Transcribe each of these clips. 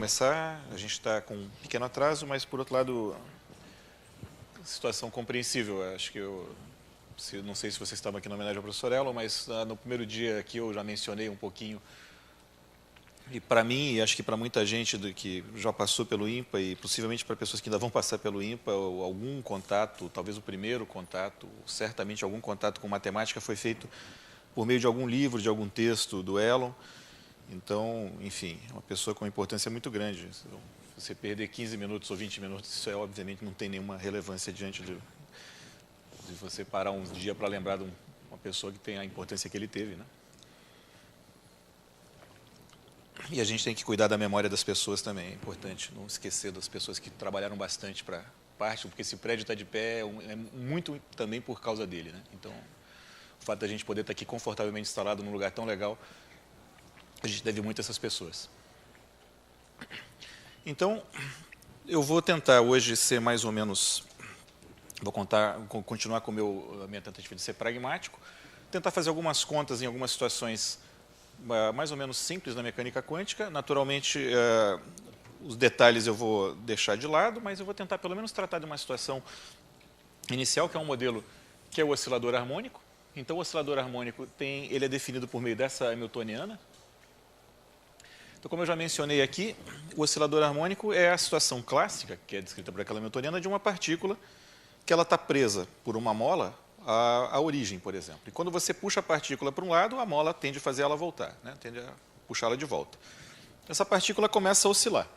Começar, a gente está com um pequeno atraso, mas, por outro lado, situação compreensível. Acho que não sei se vocês estavam aqui na homenagem ao professor Elon, mas no primeiro dia aqui eu já mencionei um pouquinho, e para mim, e acho que para muita gente que já passou pelo INPA, e possivelmente para pessoas que ainda vão passar pelo INPA, algum contato, talvez o primeiro contato, certamente algum contato com matemática foi feito por meio de algum livro, de algum texto do Elon. Então, enfim, é uma pessoa com uma importância muito grande. Se você perder 15 minutos ou 20 minutos, isso obviamente não tem nenhuma relevância diante de você parar um dia para lembrar de uma pessoa que tem a importância que ele teve, né? E a gente tem que cuidar da memória das pessoas também, é importante não esquecer das pessoas que trabalharam bastante para parte, porque esse prédio está de pé é muito também por causa dele, né? Então, o fato da gente poder estar aqui confortavelmente instalado num lugar tão legal, a gente deve muito a essas pessoas. Então, eu vou tentar hoje ser mais ou menos, continuar com a minha tentativa de ser pragmático, tentar fazer algumas contas em algumas situações mais ou menos simples na mecânica quântica. Naturalmente, os detalhes eu vou deixar de lado, mas eu vou tentar pelo menos tratar de uma situação inicial, que é um modelo que é o oscilador harmônico. Então, o oscilador harmônico ele é definido por meio dessa hamiltoniana. Então, como eu já mencionei aqui, o oscilador harmônico é a situação clássica, que é descrita por aquela hamiltoniana, de uma partícula que ela está presa por uma mola à origem, por exemplo. E quando você puxa a partícula para um lado, a mola tende a fazer ela voltar, né? Tende a puxá-la de volta. Essa partícula começa a oscilar.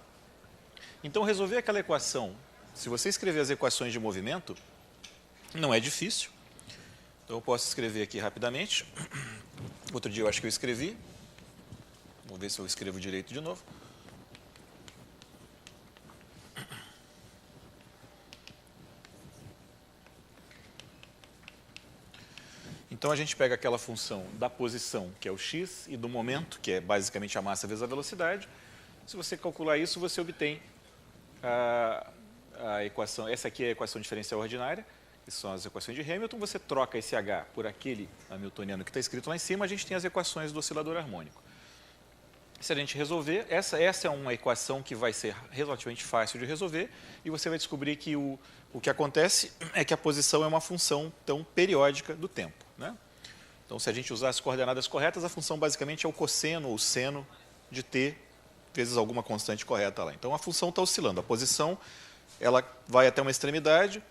Então, resolver aquela equação, se você escrever as equações de movimento, não é difícil. Então, eu posso escrever aqui rapidamente. Outro dia eu acho que eu escrevi. Vou ver se eu escrevo direito de novo. Então, a gente pega aquela função da posição, que é o x, e do momento, que é basicamente a massa vezes a velocidade. Se você calcular isso, você obtém a equação. Essa aqui é a equação diferencial ordinária, que são as equações de Hamilton. Você troca esse h por aquele hamiltoniano que está escrito lá em cima, a gente tem as equações do oscilador harmônico. Se a gente resolver, essa é uma equação que vai ser relativamente fácil de resolver, e você vai descobrir que o que acontece é que a posição é uma função tão periódica do tempo, né? Então, se a gente usar as coordenadas corretas, a função basicamente é o cosseno ou seno de t vezes alguma constante correta lá. Então, a função está oscilando. A posição ela vai até uma extremidade,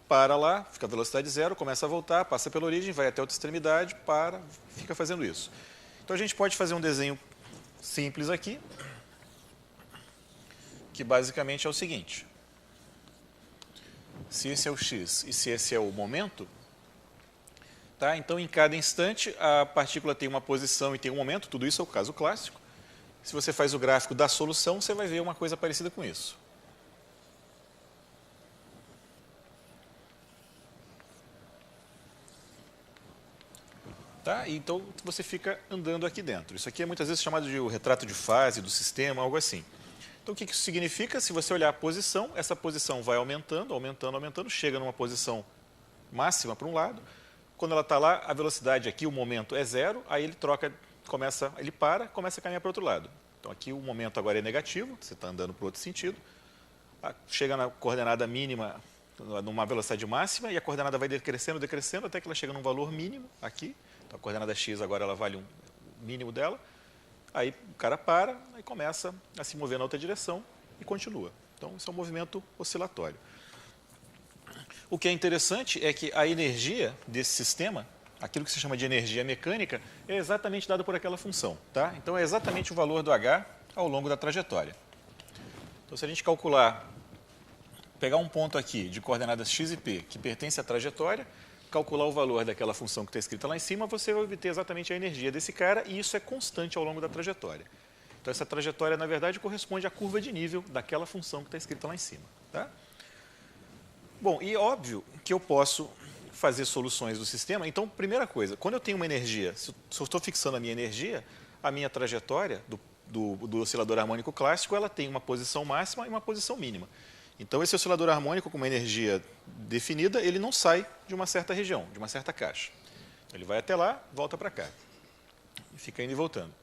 para lá, fica a velocidade zero, começa a voltar, passa pela origem, vai até outra extremidade, para, fica fazendo isso. Então, a gente pode fazer um desenho simples aqui, que basicamente é o seguinte. Se esse é o x e se esse é o momento, tá? Então, em cada instante, a partícula tem uma posição e tem um momento, tudo isso é o caso clássico. Se você faz o gráfico da solução, você vai ver uma coisa parecida com isso. Tá? Então, você fica andando aqui dentro. Isso aqui é muitas vezes chamado de o retrato de fase do sistema, algo assim. Então, o que isso significa? Se você olhar a posição, essa posição vai aumentando, aumentando, aumentando, chega numa posição máxima para um lado. Quando ela está lá, a velocidade aqui, o momento é zero, aí ele ele para, começa a caminhar para o outro lado. Então, aqui o momento agora é negativo, você está andando para o outro sentido. Chega na coordenada mínima, numa velocidade máxima, e a coordenada vai decrescendo, decrescendo, até que ela chega num valor mínimo aqui. Então, a coordenada x agora ela vale o mínimo dela. Aí o cara para e começa a se mover na outra direção e continua. Então, isso é um movimento oscilatório. O que é interessante é que a energia desse sistema, aquilo que se chama de energia mecânica, é exatamente dado por aquela função, tá? Então, é exatamente o valor do h ao longo da trajetória. Então, se a gente calcular, pegar um ponto aqui de coordenadas x e p que pertence à trajetória, calcular o valor daquela função que está escrita lá em cima, você vai obter exatamente a energia desse cara, e isso é constante ao longo da trajetória. Então, essa trajetória, na verdade, corresponde à curva de nível daquela função que está escrita lá em cima. Tá? Bom, e óbvio que eu posso fazer soluções do sistema. Então, primeira coisa, quando eu tenho uma energia, se eu estou fixando a minha energia, a minha trajetória do oscilador harmônico clássico, ela tem uma posição máxima e uma posição mínima. Então, esse oscilador harmônico com uma energia definida, ele não sai de uma certa região, de uma certa caixa. Ele vai até lá, volta para cá. E fica indo e voltando.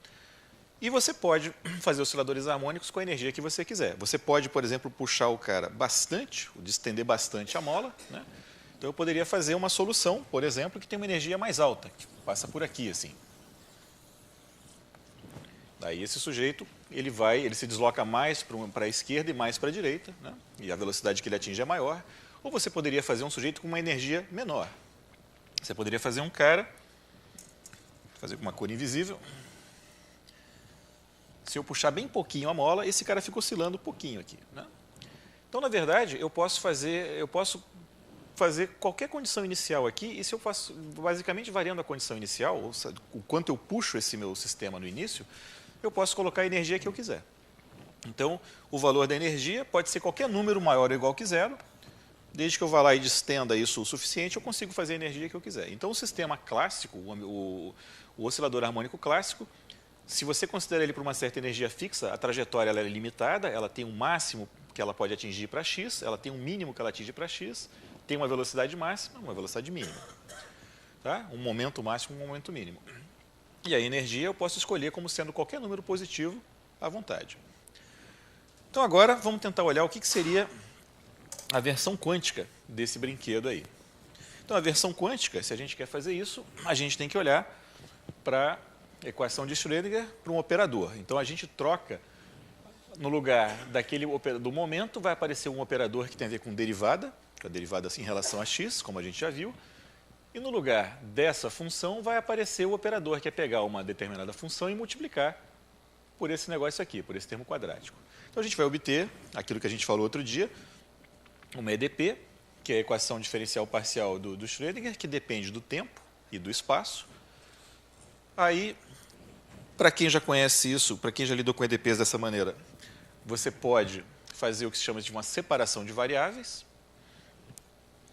E você pode fazer osciladores harmônicos com a energia que você quiser. Você pode, por exemplo, puxar o cara bastante, distender bastante a mola, né? Então eu poderia fazer uma solução, por exemplo, que tem uma energia mais alta, que passa por aqui assim. Daí esse sujeito, ele se desloca mais para a esquerda e mais para a direita, né? E a velocidade que ele atinge é maior. Ou você poderia fazer um sujeito com uma energia menor. Você poderia fazer um cara, fazer com uma cor invisível. Se eu puxar bem pouquinho a mola, esse cara fica oscilando um pouquinho aqui, né? Então, na verdade, eu posso fazer qualquer condição inicial aqui, e se eu faço, basicamente variando a condição inicial, ou seja, o quanto eu puxo esse meu sistema no início, eu posso colocar a energia que eu quiser. Então, o valor da energia pode ser qualquer número maior ou igual que zero, desde que eu vá lá e distenda isso o suficiente, eu consigo fazer a energia que eu quiser. Então, o sistema clássico, o oscilador harmônico clássico, se você considera ele para uma certa energia fixa, a trajetória ela é limitada, ela tem um máximo que ela pode atingir para x, ela tem um mínimo que ela atinge para x, tem uma velocidade máxima, uma velocidade mínima. Tá? Um momento máximo, um momento mínimo. E a energia eu posso escolher como sendo qualquer número positivo à vontade. Então agora vamos tentar olhar o que seria a versão quântica desse brinquedo aí. Então a versão quântica, se a gente quer fazer isso, a gente tem que olhar para a equação de Schrödinger para um operador. Então a gente troca, no lugar do momento, vai aparecer um operador que tem a ver com derivada, a derivada assim, em relação a x, como a gente já viu, e no lugar dessa função vai aparecer o operador, que é pegar uma determinada função e multiplicar por esse negócio aqui, por esse termo quadrático. Então a gente vai obter aquilo que a gente falou outro dia, uma EDP, que é a equação diferencial parcial do Schrödinger, que depende do tempo e do espaço. Aí, para quem já conhece isso, para quem já lidou com EDPs dessa maneira, você pode fazer o que se chama de uma separação de variáveis.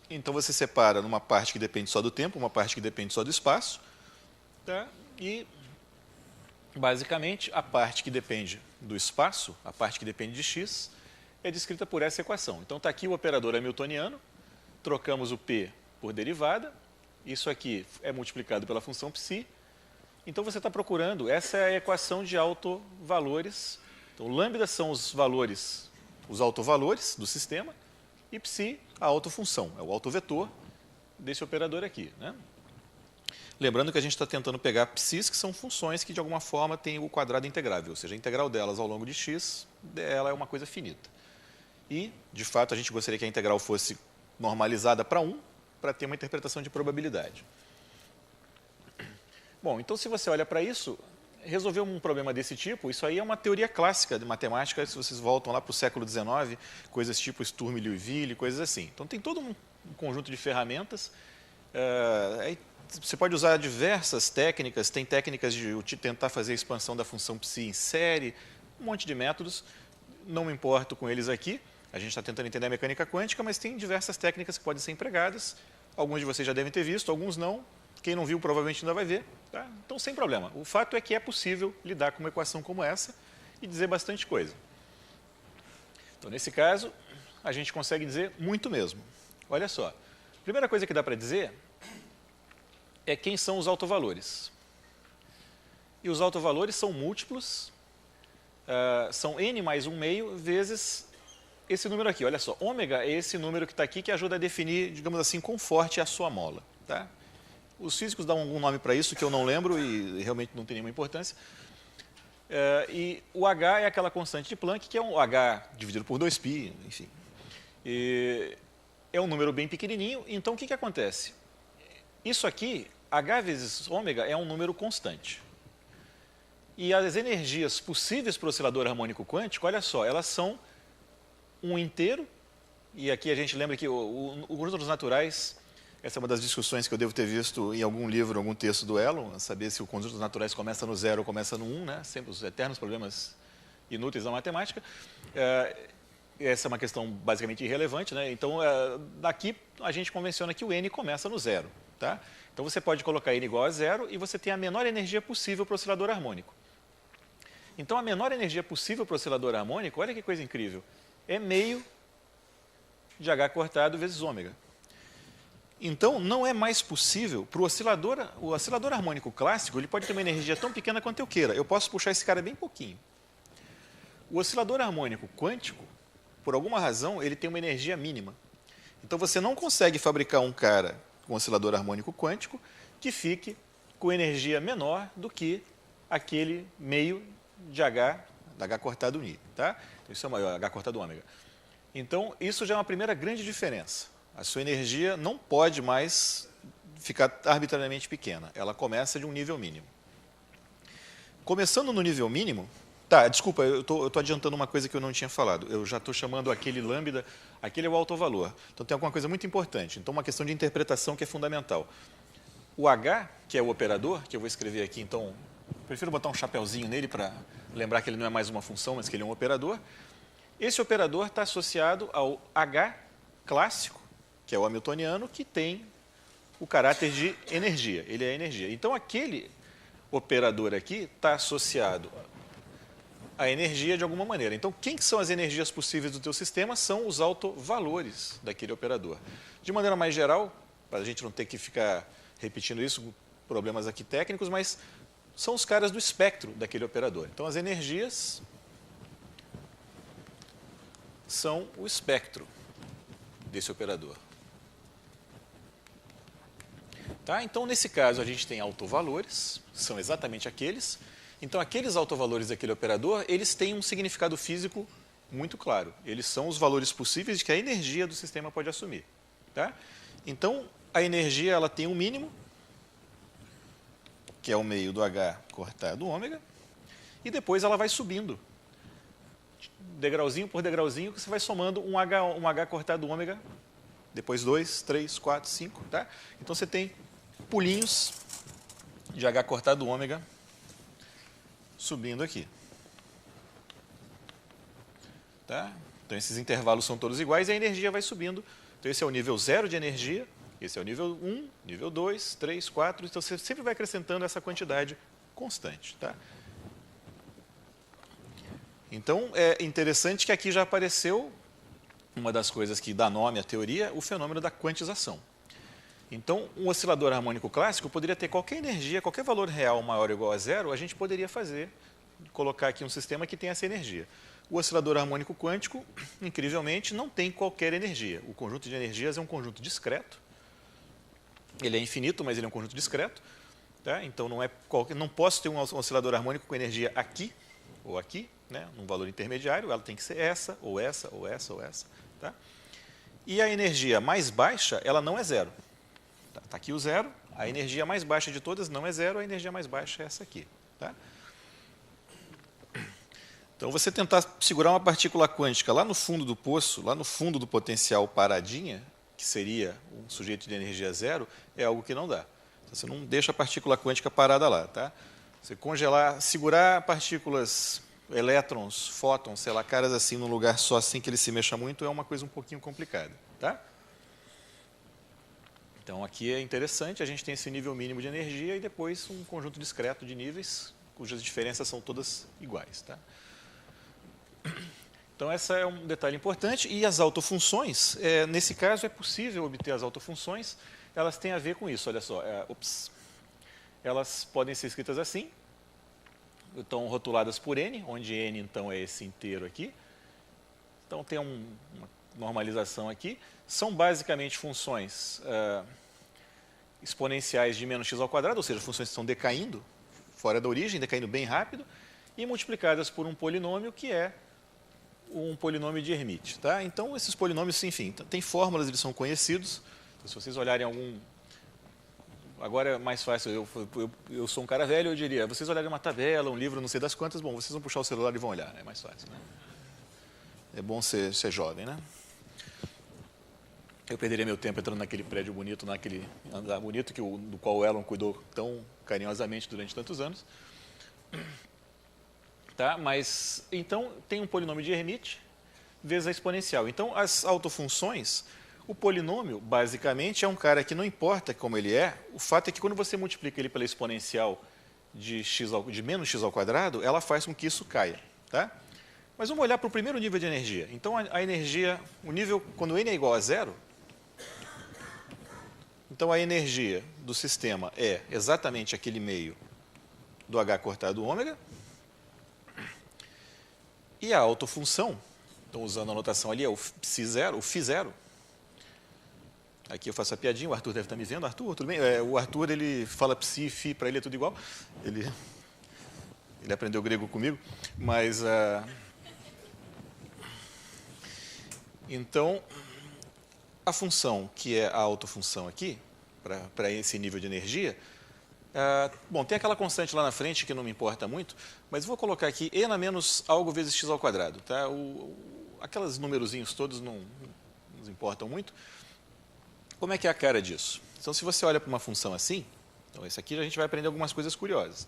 Então, você separa numa parte que depende só do tempo, uma parte que depende só do espaço. Tá? E, basicamente, a parte que depende do espaço, a parte que depende de x, é descrita por essa equação. Então, está aqui o operador hamiltoniano, trocamos o p por derivada, isso aqui é multiplicado pela função psi. Então, você está procurando, essa é a equação de autovalores. Então, lambda são os valores, os autovalores do sistema, e psi, a autofunção, é o autovetor desse operador aqui, né? Lembrando que a gente está tentando pegar psis, que são funções que, de alguma forma, têm o quadrado integrável, ou seja, a integral delas ao longo de x, ela é uma coisa finita. E, de fato, a gente gostaria que a integral fosse normalizada para 1, para ter uma interpretação de probabilidade. Bom, então, se você olha para isso, resolver um problema desse tipo, isso aí é uma teoria clássica de matemática, se vocês voltam lá para o século XIX, coisas tipo Sturm e Liouville, coisas assim. Então, tem todo um conjunto de ferramentas. Você pode usar diversas técnicas, tem técnicas de tentar fazer a expansão da função psi em série, um monte de métodos, não me importo com eles aqui, a gente está tentando entender a mecânica quântica, mas tem diversas técnicas que podem ser empregadas, alguns de vocês já devem ter visto, alguns não, quem não viu provavelmente ainda vai ver, tá? Então sem problema, o fato é que é possível lidar com uma equação como essa e dizer bastante coisa. Então nesse caso, a gente consegue dizer muito mesmo. Olha só, a primeira coisa que dá para dizer é quem são os autovalores. E os autovalores são múltiplos, são n mais 1/2 vezes esse número aqui. Olha só, ômega é esse número que está aqui que ajuda a definir, digamos assim, quão forte é a sua mola. Tá? Os físicos dão algum nome para isso que eu não lembro e realmente não tem nenhuma importância. E o H é aquela constante de Planck, que é um H dividido por 2π, enfim. E é um número bem pequenininho, então o que acontece? Isso aqui, H vezes ômega, é um número constante. E as energias possíveis para o oscilador harmônico quântico, olha só, elas são um inteiro, e aqui a gente lembra que o conjunto dos naturais, essa é uma das discussões que eu devo ter visto em algum livro, algum texto do Elon, saber se o conjunto dos naturais começa no 0 ou começa no 1, né? Sempre os eternos problemas inúteis da matemática. Essa é uma questão basicamente irrelevante, né? Então, daqui a gente convenciona que o n começa no 0. Tá? Então, você pode colocar n igual a 0 e você tem a menor energia possível para o oscilador harmônico. Então, a menor energia possível para o oscilador harmônico, olha que coisa incrível, é meio de H cortado vezes ômega. Então, não é mais possível para o oscilador harmônico clássico, ele pode ter uma energia tão pequena quanto eu queira. Eu posso puxar esse cara bem pouquinho. O oscilador harmônico quântico, por alguma razão, ele tem uma energia mínima. Então, você não consegue fabricar um cara com oscilador harmônico quântico que fique com energia menor do que aquele meio de H cortado ni. Tá? Isso é o maior, H cortado ômega. Então, isso já é uma primeira grande diferença. A sua energia não pode mais ficar arbitrariamente pequena. Ela começa de um nível mínimo. Começando no nível mínimo... Tá, desculpa, eu estou adiantando uma coisa que eu não tinha falado. Eu já estou chamando aquele lambda, aquele é o altovalor. Então, tem alguma coisa muito importante. Então, uma questão de interpretação que é fundamental. O H, que é o operador, que eu vou escrever aqui, então, prefiro botar um chapeuzinho nele para lembrar que ele não é mais uma função, mas que ele é um operador. Esse operador está associado ao H clássico, que é o hamiltoniano, que tem o caráter de energia. Ele é energia. Então, aquele operador aqui está associado à energia de alguma maneira. Então, quem que são as energias possíveis do teu sistema? São os autovalores daquele operador. De maneira mais geral, para a gente não ter que ficar repetindo isso, problemas aqui técnicos, mas são os caras do espectro daquele operador. Então, as energias são o espectro desse operador. Tá? Então, nesse caso, a gente tem autovalores, são exatamente aqueles. Então, aqueles autovalores daquele operador, eles têm um significado físico muito claro. Eles são os valores possíveis de que a energia do sistema pode assumir. Tá? Então, a energia ela tem um mínimo, que é o meio do H cortado ômega, e depois ela vai subindo, degrauzinho por degrauzinho, que você vai somando um H cortado ômega, depois 2, 3, 4, 5. Tá? Então, você tem pulinhos de H cortado ômega subindo aqui. Tá? Então, esses intervalos são todos iguais e a energia vai subindo. Então, esse é o nível 0 de energia, esse é o nível 1, nível 2, 3, 4. Então, você sempre vai acrescentando essa quantidade constante. Tá? Então, é interessante que aqui já apareceu uma das coisas que dá nome à teoria, o fenômeno da quantização. Então, um oscilador harmônico clássico poderia ter qualquer energia, qualquer valor real maior ou igual a zero, a gente poderia colocar aqui um sistema que tem essa energia. O oscilador harmônico quântico, incrivelmente, não tem qualquer energia. O conjunto de energias é um conjunto discreto. Ele é infinito, mas ele é um conjunto discreto. Tá? Então, não posso ter um oscilador harmônico com energia aqui ou aqui, né? Num valor intermediário, ela tem que ser essa, ou essa, ou essa, ou essa. Tá? E a energia mais baixa, ela não é zero. Está aqui o zero, a energia mais baixa de todas não é zero, a energia mais baixa é essa aqui. Tá? Então, você tentar segurar uma partícula quântica lá no fundo do poço, lá no fundo do potencial paradinha, que seria um sujeito de energia zero, é algo que não dá. Você não deixa a partícula quântica parada lá. Tá? Você congelar, segurar partículas, elétrons, fótons, sei lá, caras assim, num lugar só assim que ele se mexa muito, é uma coisa um pouquinho complicada. Tá? Então, aqui é interessante, a gente tem esse nível mínimo de energia e depois um conjunto discreto de níveis, cujas diferenças são todas iguais. Tá? Então, esse é um detalhe importante. E as autofunções, nesse caso, é possível obter as autofunções, elas têm a ver com isso, olha só. Elas podem ser escritas assim, estão rotuladas por n, onde n, então, é esse inteiro aqui. Então, tem uma normalização aqui. São basicamente funções exponenciais de menos x ao quadrado, ou seja, funções que estão decaindo fora da origem, decaindo bem rápido, e multiplicadas por um polinômio que é um polinômio de Hermite. Tá? Então, esses polinômios, enfim, tem fórmulas, eles são conhecidos. Então, se vocês olharem algum... Agora é mais fácil, eu sou um cara velho, eu diria, vocês olharem uma tabela, um livro, não sei das quantas, bom, vocês vão puxar o celular e vão olhar, é mais fácil. Né? É bom ser jovem, né? Eu perderia meu tempo entrando naquele prédio bonito, naquele andar bonito do qual o Elon cuidou tão carinhosamente durante tantos anos. Tá? Mas, então, tem um polinômio de Hermite vezes a exponencial. Então, as autofunções, o polinômio, basicamente, é um cara que não importa como ele é, o fato é que quando você multiplica ele pela exponencial de menos x ao quadrado, ela faz com que isso caia. Tá? Mas vamos olhar para o primeiro nível de energia. Então, a energia, o nível, quando n é igual a zero, Então, a energia do sistema é exatamente aquele meio do H cortado ômega. E a autofunção, então usando a notação ali, é o psi0, o φ0. Aqui eu faço a piadinha, o Arthur deve estar me vendo. Arthur, tudo bem? O Arthur, ele fala psi, φ, para ele é tudo igual. Ele aprendeu grego comigo. Mas, então, a função, que é a autofunção aqui, para esse nível de energia, bom, tem aquela constante lá na frente que não me importa muito, mas vou colocar aqui e na menos algo vezes x ao quadrado. Tá? Aqueles numerozinhos todos não nos importam muito. Como é que é a cara disso? Então, se você olha para uma função assim, então esse aqui a gente vai aprender algumas coisas curiosas.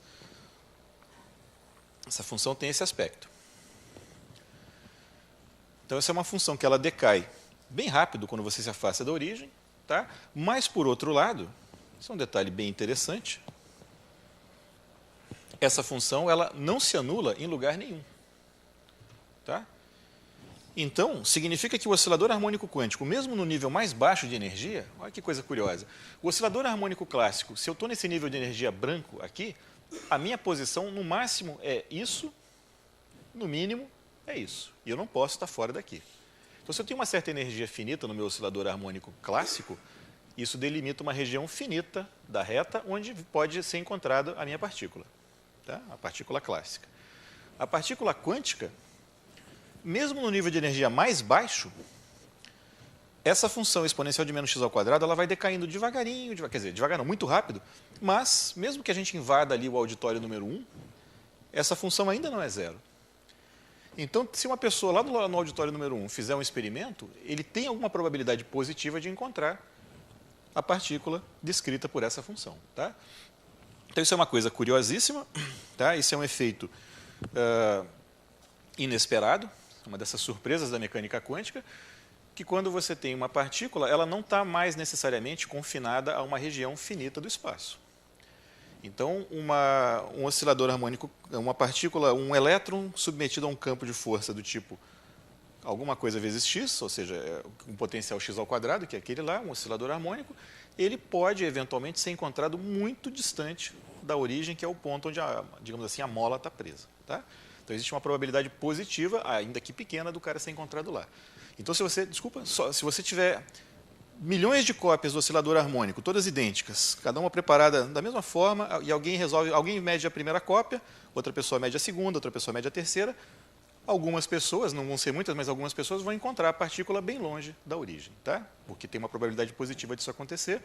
Essa função tem esse aspecto. Então, essa é uma função que ela decai bem rápido quando você se afasta da origem, tá? Mas, por outro lado, isso é um detalhe bem interessante, essa função ela não se anula em lugar nenhum. Tá? Então, significa que o oscilador harmônico quântico, mesmo no nível mais baixo de energia, olha que coisa curiosa, o oscilador harmônico clássico, se eu estou nesse nível de energia branco aqui, a minha posição no máximo é isso, no mínimo é isso. E eu não posso estar fora daqui. Então, se eu tenho uma certa energia finita no meu oscilador harmônico clássico, isso delimita uma região finita da reta onde pode ser encontrada a minha partícula, tá? A partícula clássica. A partícula quântica, mesmo no nível de energia mais baixo, essa função exponencial de menos x ao quadrado ela vai decaindo devagarinho, quer dizer, devagar não, muito rápido, mas mesmo que a gente invada ali o auditório número 1, essa função ainda não é zero. Então, se uma pessoa lá no auditório número 1 fizer um experimento, ele tem alguma probabilidade positiva de encontrar a partícula descrita por essa função. Tá? Então, isso é uma coisa curiosíssima, tá? Isso é um efeito inesperado, uma dessas surpresas da mecânica quântica, que quando você tem uma partícula, ela não está mais necessariamente confinada a uma região finita do espaço. Então, um oscilador harmônico, uma partícula, um elétron submetido a um campo de força do tipo alguma coisa vezes x, ou seja, um potencial x ao quadrado, que é aquele lá, um oscilador harmônico, ele pode, eventualmente, ser encontrado muito distante da origem, que é o ponto onde, digamos assim, a mola está presa. Tá? Então, existe uma probabilidade positiva, ainda que pequena, do cara ser encontrado lá. Então, se você tiver milhões de cópias do oscilador harmônico, todas idênticas, cada uma preparada da mesma forma, e alguém mede a primeira cópia, outra pessoa mede a segunda, outra pessoa mede a terceira, algumas pessoas, não vão ser muitas, mas algumas pessoas vão encontrar a partícula bem longe da origem, tá? Porque tem uma probabilidade positiva disso acontecer,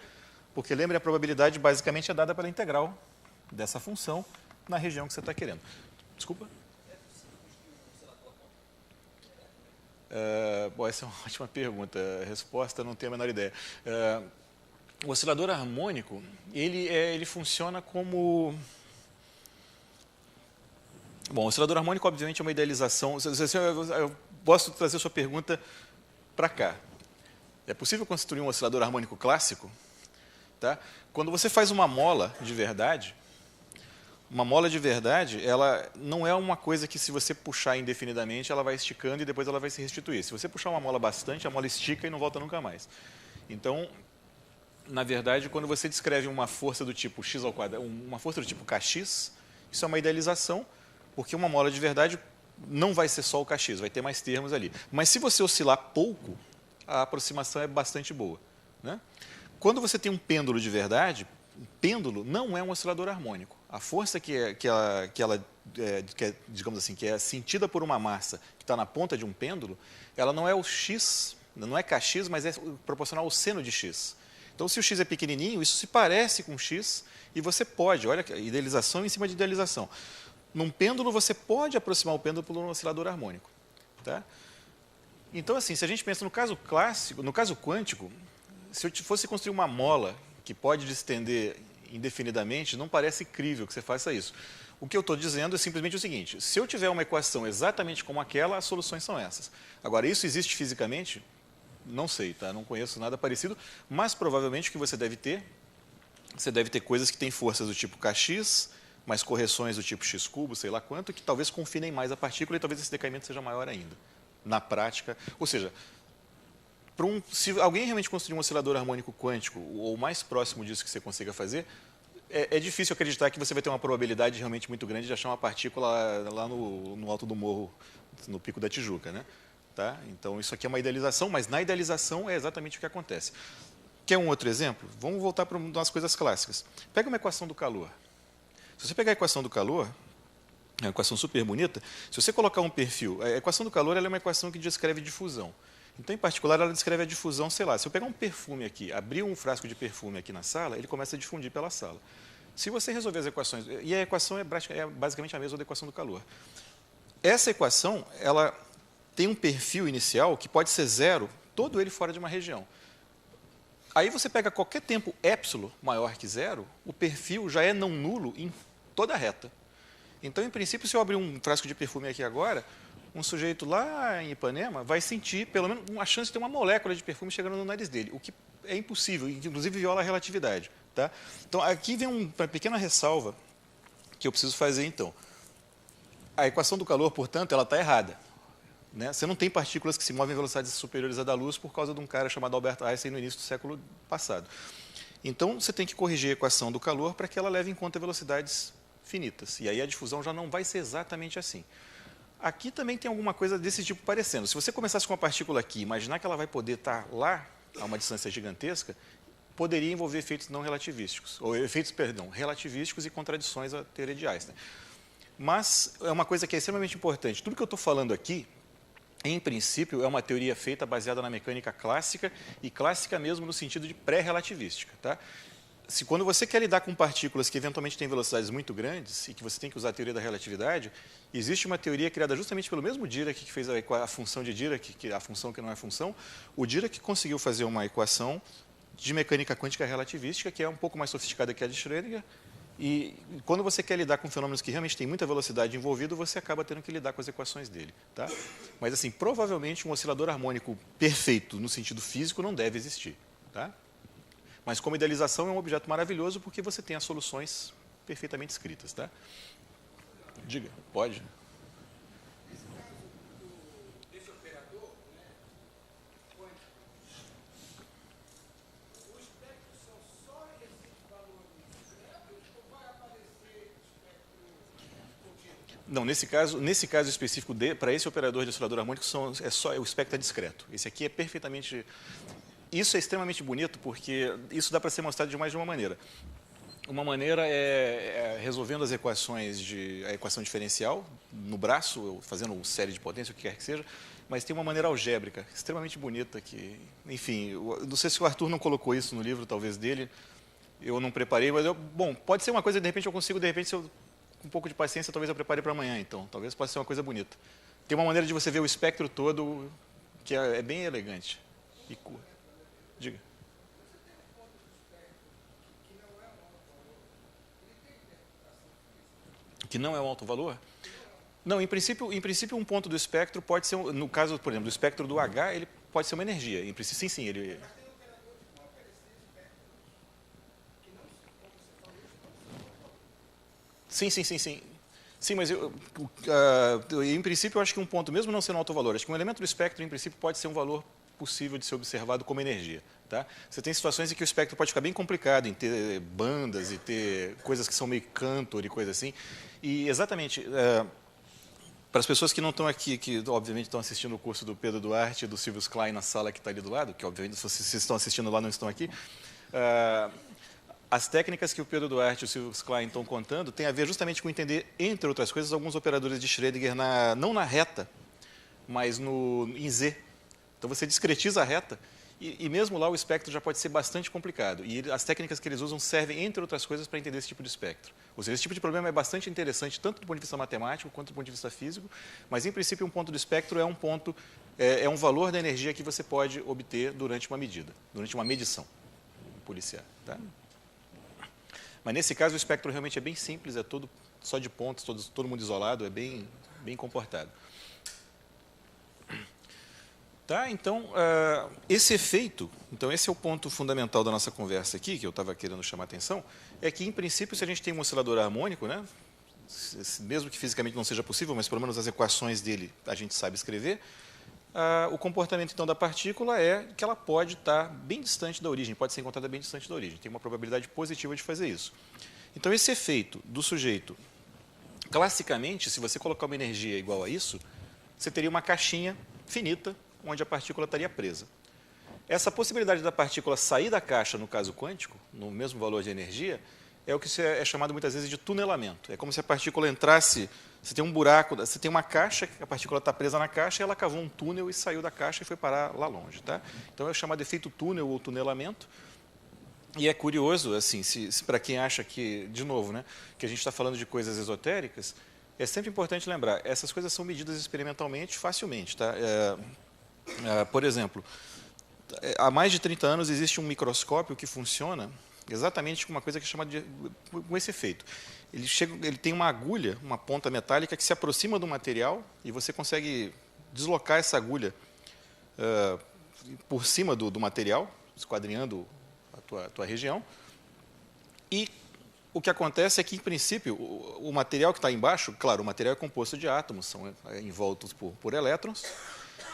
porque lembre, a probabilidade basicamente é dada pela integral dessa função na região que você está querendo. Desculpa? Bom, essa é uma ótima pergunta. A resposta não tenho a menor ideia. O oscilador harmônico, ele funciona como... Bom, o oscilador harmônico, obviamente, é uma idealização. Eu posso trazer a sua pergunta para cá. É possível construir um oscilador harmônico clássico? Tá? Quando você faz uma mola de verdade, ela não é uma coisa que, se você puxar indefinidamente, ela vai esticando e depois ela vai se restituir. Se você puxar uma mola bastante, a mola estica e não volta nunca mais. Então, na verdade, quando você descreve uma força do tipo x ao quadrado, uma força do tipo kx, isso é uma idealização, porque uma mola de verdade não vai ser só o kx, vai ter mais termos ali. Mas se você oscilar pouco, a aproximação é bastante boa. Né? Quando você tem um pêndulo de verdade, um pêndulo não é um oscilador harmônico. A força digamos assim, que é sentida por uma massa que está na ponta de um pêndulo, ela não é o x, não é kx, mas é proporcional ao seno de x. Então, se o x é pequenininho, isso se parece com x e você pode, olha, idealização em cima de idealização. Num pêndulo, você pode aproximar o pêndulo por um oscilador harmônico. Tá? Então, assim, se a gente pensa no caso clássico, no caso quântico, se eu fosse construir uma mola que pode distender indefinidamente, não parece crível que você faça isso. O que eu estou dizendo é simplesmente o seguinte: se eu tiver uma equação exatamente como aquela, as soluções são essas. Agora, isso existe fisicamente? Não sei, tá? Não conheço nada parecido, mas provavelmente o que você deve ter coisas que têm forças do tipo kx, mais correções do tipo x cubo, sei lá quanto, que talvez confinem mais a partícula e talvez esse decaimento seja maior ainda, na prática. Ou seja, Se alguém realmente construir um oscilador harmônico quântico, ou mais próximo disso que você consiga fazer, é difícil acreditar que você vai ter uma probabilidade realmente muito grande de achar uma partícula lá no alto do morro, no Pico da Tijuca, né? Tá? Então, isso aqui é uma idealização, mas na idealização é exatamente o que acontece. Quer um outro exemplo? Vamos voltar para umas coisas clássicas. Pega uma equação do calor. Se você pegar a equação do calor, é uma equação super bonita, se você colocar um perfil... A equação do calor ela é uma equação que descreve difusão. Então, em particular, ela descreve a difusão, sei lá, se eu pegar um perfume aqui, abrir um frasco de perfume aqui na sala, ele começa a difundir pela sala. Se você resolver as equações, e a equação é basicamente a mesma da equação do calor. Essa equação, ela tem um perfil inicial que pode ser zero, todo ele fora de uma região. Aí você pega qualquer tempo épsilon maior que zero, o perfil já é não nulo em toda a reta. Então, em princípio, se eu abrir um frasco de perfume aqui agora, um sujeito lá em Ipanema vai sentir, pelo menos, uma chance de ter uma molécula de perfume chegando no nariz dele, o que é impossível, inclusive viola a relatividade. Tá? Então, aqui vem uma pequena ressalva que eu preciso fazer, então. A equação do calor, portanto, ela está errada. Né? Você não tem partículas que se movem em velocidades superiores à da luz por causa de um cara chamado Albert Einstein no início do século passado. Então, você tem que corrigir a equação do calor para que ela leve em conta velocidades finitas. E aí a difusão já não vai ser exatamente assim. Aqui também tem alguma coisa desse tipo parecendo. Se você começasse com uma partícula aqui, imaginar que ela vai poder estar lá, a uma distância gigantesca, poderia envolver efeitos não relativísticos, ou efeitos, perdão, relativísticos e contradições à teoria de Einstein. Mas é uma coisa que é extremamente importante. Tudo que eu estou falando aqui, em princípio, é uma teoria feita baseada na mecânica clássica, e clássica mesmo no sentido de pré-relativística. Tá? Quando você quer lidar com partículas que eventualmente têm velocidades muito grandes e que você tem que usar a teoria da relatividade, existe uma teoria criada justamente pelo mesmo Dirac que fez a função de Dirac, a função que não é função. O Dirac conseguiu fazer uma equação de mecânica quântica relativística, que é um pouco mais sofisticada que a de Schrödinger, e quando você quer lidar com fenômenos que realmente têm muita velocidade envolvida, você acaba tendo que lidar com as equações dele. Tá? Mas, assim, provavelmente um oscilador harmônico perfeito no sentido físico não deve existir. Tá? Mas, como idealização, é um objeto maravilhoso porque você tem as soluções perfeitamente escritas. Tá? Diga, pode. Não, nesse caso específico, para esse operador de oscilador harmônico, o espectro é discreto. Esse aqui é perfeitamente... Isso é extremamente bonito, porque isso dá para ser mostrado de mais de uma maneira. Uma maneira é resolvendo as equações a equação diferencial no braço, fazendo uma série de potência, o que quer que seja, mas tem uma maneira algébrica, extremamente bonita, que, enfim, não sei se o Arthur não colocou isso no livro, talvez dele, eu não preparei, mas, bom, pode ser uma coisa, de repente eu consigo, de repente, se eu com um pouco de paciência, talvez eu prepare para amanhã, então. Talvez possa ser uma coisa bonita. Tem uma maneira de você ver o espectro todo que é bem elegante. E diga. Que não é um alto valor? Não, em princípio, um ponto do espectro pode ser, no caso, por exemplo, do espectro do H, ele pode ser uma energia. Em princípio, sim, ele... Sim. Sim, mas em princípio eu acho que um ponto, mesmo não sendo alto valor, acho que um elemento do espectro, em princípio, pode ser um valor possível de ser observado como energia. Tá? Você tem situações em que o espectro pode ficar bem complicado, em ter bandas e ter coisas que são meio Cantor e coisa assim. E exatamente, para as pessoas que não estão aqui, que obviamente estão assistindo o curso do Pedro Duarte e do Silvio Klein na sala que está ali do lado, que obviamente se vocês estão assistindo lá não estão aqui, as técnicas que o Pedro Duarte e o Silvio Klein estão contando têm a ver justamente com entender, entre outras coisas, alguns operadores de Schrödinger não na reta, mas em Z. Então você discretiza a reta e mesmo lá o espectro já pode ser bastante complicado. E as técnicas que eles usam servem, entre outras coisas, para entender esse tipo de espectro. Ou seja, esse tipo de problema é bastante interessante, tanto do ponto de vista matemático quanto do ponto de vista físico, mas, em princípio, um ponto do espectro é um valor da energia que você pode obter durante uma medida, durante uma medição policial. Tá? Mas, nesse caso, o espectro realmente é bem simples, é todo só de pontos, todo mundo isolado, é bem comportado. Tá? Então, esse efeito, então esse é o ponto fundamental da nossa conversa aqui, que eu estava querendo chamar a atenção, é que, em princípio, se a gente tem um oscilador harmônico, né, mesmo que fisicamente não seja possível, mas pelo menos as equações dele a gente sabe escrever, o comportamento então da partícula é que ela pode estar bem distante da origem, pode ser encontrada bem distante da origem. Tem uma probabilidade positiva de fazer isso. Então, esse efeito do sujeito, classicamente, se você colocar uma energia igual a isso, você teria uma caixinha finita onde a partícula estaria presa. Essa possibilidade da partícula sair da caixa, no caso quântico, no mesmo valor de energia, é o que é chamado muitas vezes de tunelamento. É como se a partícula entrasse, você tem um buraco, você tem uma caixa, a partícula está presa na caixa, e ela cavou um túnel e saiu da caixa e foi parar lá longe. Tá? Então é o chamado efeito túnel ou tunelamento. E é curioso, assim, se para quem acha que, de novo, né, que a gente está falando de coisas esotéricas, é sempre importante lembrar, essas coisas são medidas experimentalmente facilmente. Tá? Por exemplo, há mais de 30 anos existe um microscópio que funciona exatamente com uma coisa que é chamada com esse efeito. Ele tem uma agulha, uma ponta metálica que se aproxima do material e você consegue deslocar essa agulha por cima do material, esquadrinhando a tua região. E o que acontece é que, em princípio, o material que está embaixo, claro, o material é composto de átomos, são envoltos por elétrons,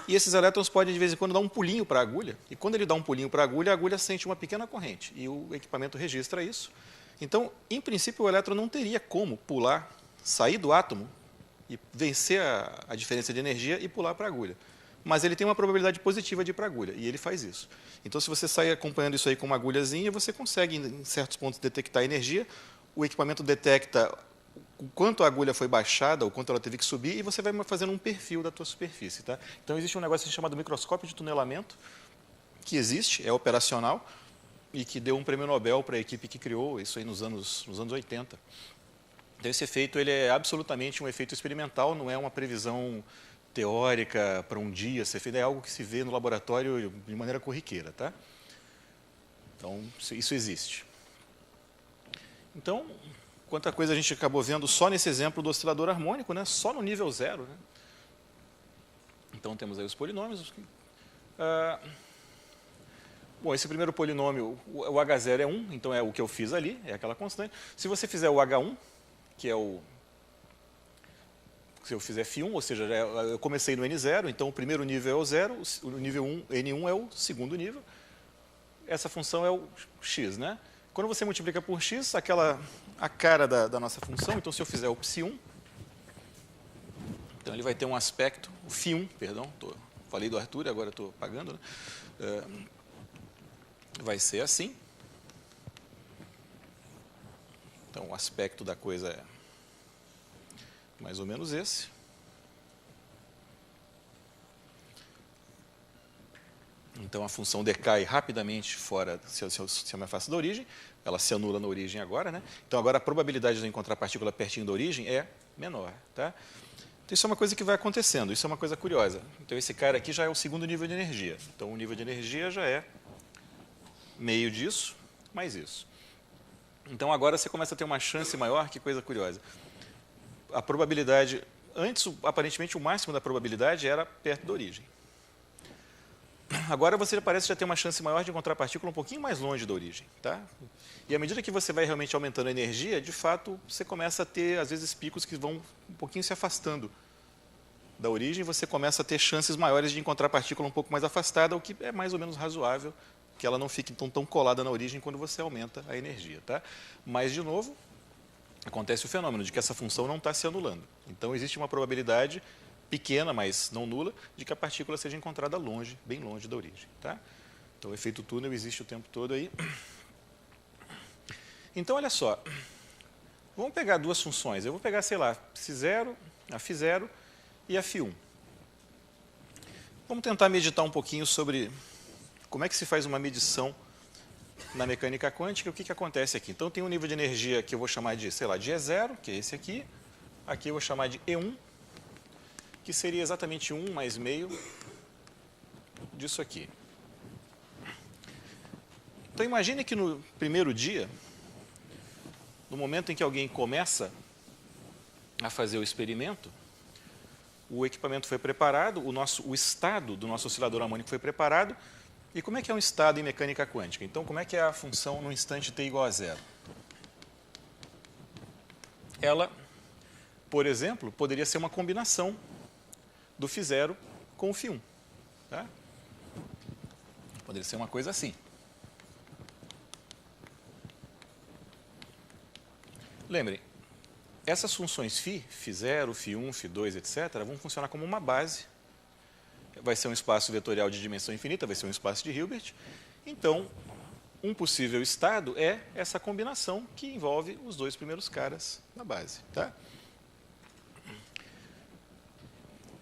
e esses elétrons podem, de vez em quando, dar um pulinho para a agulha, e quando ele dá um pulinho para a agulha sente uma pequena corrente, e o equipamento registra isso. Então, em princípio, o elétron não teria como pular, sair do átomo, e vencer a diferença de energia e pular para a agulha. Mas ele tem uma probabilidade positiva de ir para a agulha, e ele faz isso. Então, se você sair acompanhando isso aí com uma agulhazinha, você consegue, em certos pontos, detectar a energia, o equipamento detecta o quanto a agulha foi baixada, o quanto ela teve que subir, e você vai fazendo um perfil da tua superfície. Tá? Então, existe um negócio chamado microscópio de tunelamento, que existe, é operacional, e que deu um prêmio Nobel para a equipe que criou isso aí nos anos 80. Então, esse efeito ele é absolutamente um efeito experimental, não é uma previsão teórica para um dia ser feito, é algo que se vê no laboratório de maneira corriqueira. Tá? Então, isso existe. Então, quanta coisa a gente acabou vendo só nesse exemplo do oscilador harmônico, né? Só no nível zero. Né? Então, temos aí os polinômios. Bom, esse primeiro polinômio, o H0 é 1, então é o que eu fiz ali, é aquela constante. Se você fizer o H1, que é o... Se eu fizer Φ1, ou seja, eu comecei no N0, então o primeiro nível é o 0, o nível 1, N1 é o segundo nível. Essa função é o x, né? Quando você multiplica por x, a cara da nossa função, então se eu fizer o Ψ1, então ele vai ter um aspecto, o Φ1, perdão, falei do Arthur, agora estou pagando, né? Vai ser assim. Então o aspecto da coisa é mais ou menos esse. Então a função decai rapidamente fora, se eu me afasto da origem, ela se anula na origem agora, né? Então agora a probabilidade de eu encontrar a partícula pertinho da origem é menor. Tá? Então isso é uma coisa que vai acontecendo, isso é uma coisa curiosa. Então esse cara aqui já é o segundo nível de energia. Então o nível de energia já é meio disso, mais isso. Então agora você começa a ter uma chance maior, que coisa curiosa. A probabilidade, antes aparentemente o máximo da probabilidade era perto da origem. Agora você parece já ter uma chance maior de encontrar a partícula um pouquinho mais longe da origem. Tá? E à medida que você vai realmente aumentando a energia, de fato, você começa a ter, às vezes, picos que vão um pouquinho se afastando da origem, você começa a ter chances maiores de encontrar a partícula um pouco mais afastada, o que é mais ou menos razoável, que ela não fique tão colada na origem quando você aumenta a energia. Tá? Mas, de novo, acontece o fenômeno de que essa função não está se anulando. Então, existe uma probabilidade pequena, mas não nula, de que a partícula seja encontrada longe, bem longe da origem. Tá? Então, o efeito túnel existe o tempo todo aí. Então, olha só, vamos pegar duas funções. Eu vou pegar, sei lá, Ψ0, a Φ0 e a Φ1. Vamos tentar meditar um pouquinho sobre como é que se faz uma medição na mecânica quântica e o que acontece aqui. Então, tem um nível de energia que eu vou chamar de, sei lá, de E0, que é esse aqui. Aqui eu vou chamar de E1, que seria exatamente 1 mais meio disso aqui. Então, imagine que no primeiro dia, no momento em que alguém começa a fazer o experimento, o equipamento foi preparado, o estado do nosso oscilador harmônico foi preparado. E como é que é um estado em mecânica quântica? Então, como é que é a função no instante t igual a 0? Ela, por exemplo, poderia ser uma combinação do Φ0 com o Φ1. Tá? Poderia ser uma coisa assim. Lembrem, essas funções φ, φ0, φ1, φ2, etc., vão funcionar como uma base. Vai ser um espaço vetorial de dimensão infinita, vai ser um espaço de Hilbert. Então, um possível estado é essa combinação que envolve os dois primeiros caras na base. Tá?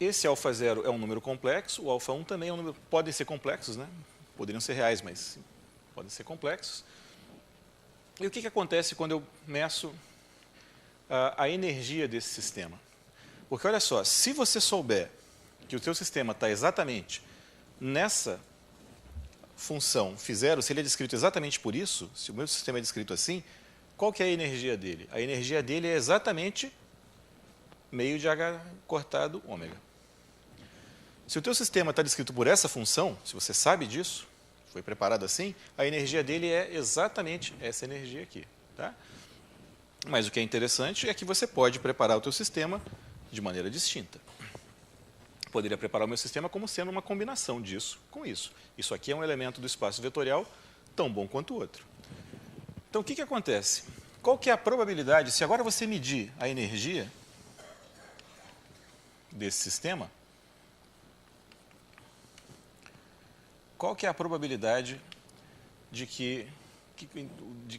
Esse α0 é um número complexo, o α1 também é um número. Podem ser complexos, né? Poderiam ser reais, mas podem ser complexos. E o que acontece quando eu meço a energia desse sistema? Porque, olha só, se você souber que o seu sistema está exatamente nessa função φ0, se ele é descrito exatamente por isso, se o meu sistema é descrito assim, qual que é a energia dele? A energia dele é exatamente meio de h cortado ômega. Se o teu sistema está descrito por essa função, se você sabe disso, foi preparado assim, a energia dele é exatamente essa energia aqui. Tá? Mas o que é interessante é que você pode preparar o teu sistema de maneira distinta. Poderia preparar o meu sistema como sendo uma combinação disso com isso. Isso aqui é um elemento do espaço vetorial tão bom quanto o outro. Então, o que acontece? Qual que é a probabilidade, se agora você medir a energia desse sistema, qual que é a probabilidade de que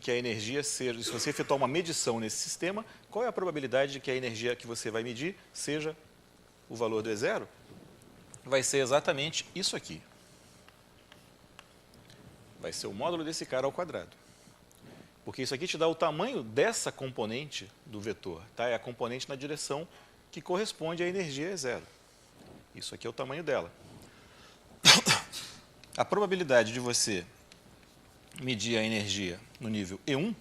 a energia seja, se você efetuar uma medição nesse sistema, qual é a probabilidade de que a energia que você vai medir seja o valor do E0? Vai ser exatamente isso aqui. Vai ser o módulo desse cara ao quadrado. Porque isso aqui te dá o tamanho dessa componente do vetor. Tá? É a componente na direção que corresponde à energia E0. Isso aqui é o tamanho dela. A probabilidade de você medir a energia no nível E1,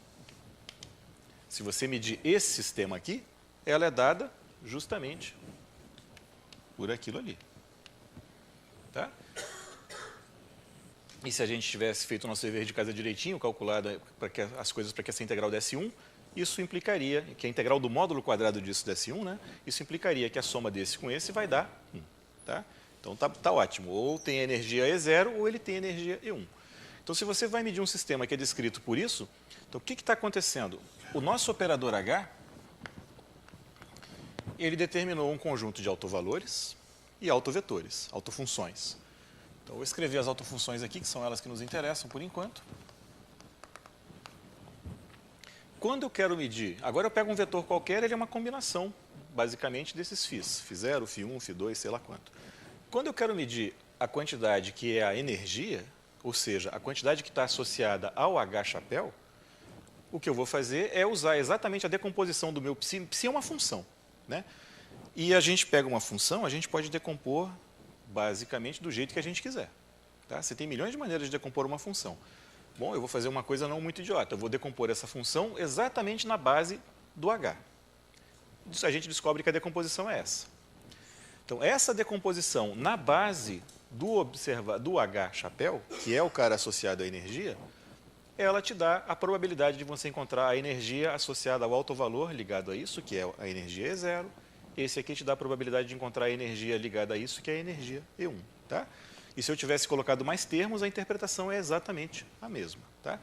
se você medir esse sistema aqui, ela é dada justamente por aquilo ali. Tá? E se a gente tivesse feito o nosso dever de casa direitinho, calculado as coisas para que essa integral desse 1, isso implicaria, que a integral do módulo quadrado disso desse 1, né? Isso implicaria que a soma desse com esse vai dar 1. Tá? Então tá ótimo. Ou tem energia E0 ou ele tem energia E1. Então, se você vai medir um sistema que é descrito por isso, então o que está acontecendo? O nosso operador H, ele determinou um conjunto de autovalores e autovetores, autofunções. Então, eu vou escrever as autofunções aqui, que são elas que nos interessam por enquanto. Quando eu quero medir, agora eu pego um vetor qualquer, ele é uma combinação, basicamente, desses φs, φ0, φ1, φ2, sei lá quanto. Quando eu quero medir a quantidade que é a energia, ou seja, a quantidade que está associada ao H chapéu, o que eu vou fazer é usar exatamente a decomposição do meu psi. Psi é uma função, né? E a gente pega uma função, a gente pode decompor basicamente do jeito que a gente quiser. Tá? Você tem milhões de maneiras de decompor uma função. Bom, eu vou fazer uma coisa não muito idiota. Eu vou decompor essa função exatamente na base do H. A gente descobre que a decomposição é essa. Então, essa decomposição na base do H chapéu, que é o cara associado à energia, ela te dá a probabilidade de você encontrar a energia associada ao autovalor ligado a isso, que é a energia E0. Esse aqui te dá a probabilidade de encontrar a energia ligada a isso, que é a energia E1. Tá? E se eu tivesse colocado mais termos, a interpretação é exatamente a mesma. Tá?